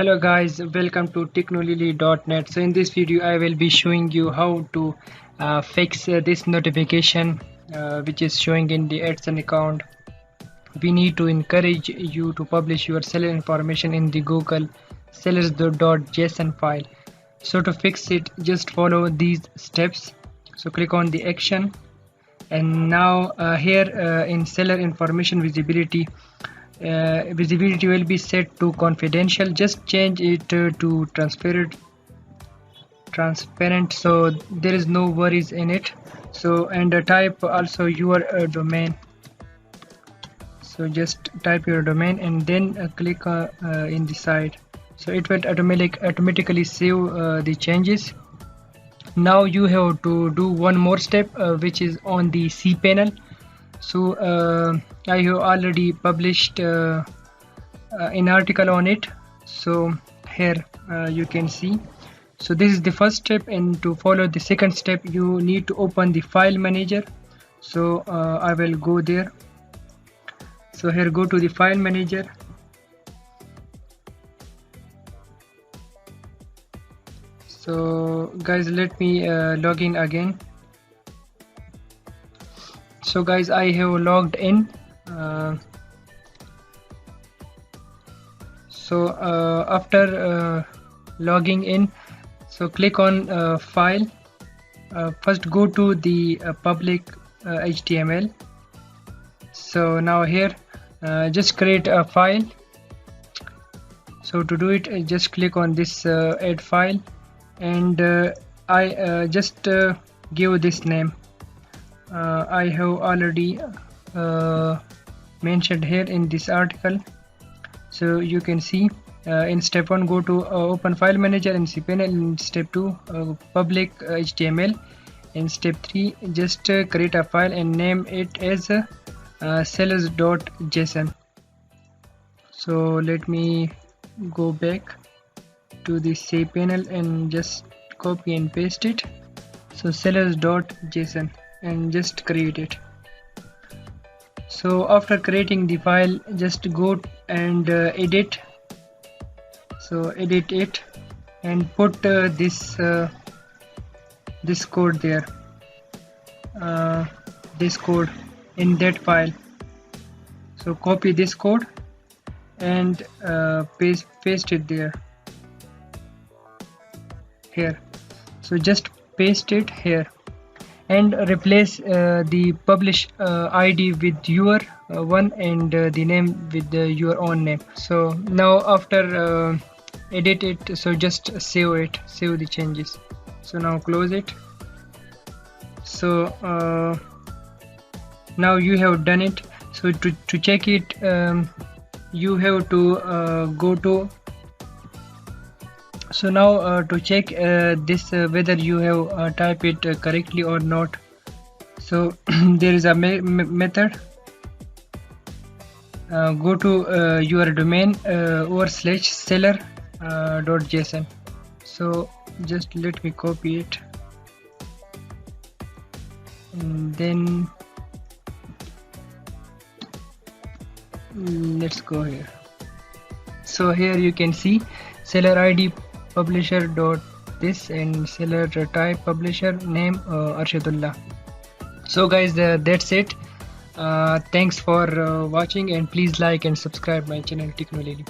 Hello guys, welcome to technolily.net. So in this video I will be showing you how to fix this notification which is showing in the AdSense account. We need to encourage you to publish your seller information in the Google sellers.json file. So to fix it, just follow these steps. So click on the action, and now here in seller information visibility, visibility will be set to confidential. Just change it to transparent, so there is no worries in it. So and type also your domain. So just type your domain and then click in the side, so it will automatically save the changes. Now you have to do one more step, which is on the cPanel. So I have already published an article on it. So here you can see. So this is the first step, and to follow the second step you need to open the file manager. So I will go there. So here, go to the file manager. So guys, let me log in again. So guys, I have logged in. After logging in, so click on file. First go to the public HTML. So now here just create a file. So to do it, just click on this add file, and I just give this name. I have already mentioned here in this article. So you can see in step 1, go to open file manager and cPanel. In step 2, public HTML. In step 3, just create a file and name it as sellers.json. So let me go back to the cPanel and just copy and paste it. So sellers.json, and just create it. So after creating the file, just go and edit. So edit it and put this code there, this code in that file. So copy this code and paste it there, here. So just paste it here and replace the publish ID with your one, and the name with your own name. So now after edit it, so just save it, save the changes. So now close it. So now you have done it. So to check it, you have to go to. So now to check this whether you have typed it correctly or not, so there is a method. Go to your domain /seller.json. so just let me copy it, and then let's go here. So here you can see seller ID publisher dot this, and seller type publisher name Arshadullah. So guys, that's it. Thanks for watching, and please like and subscribe my channel Technology.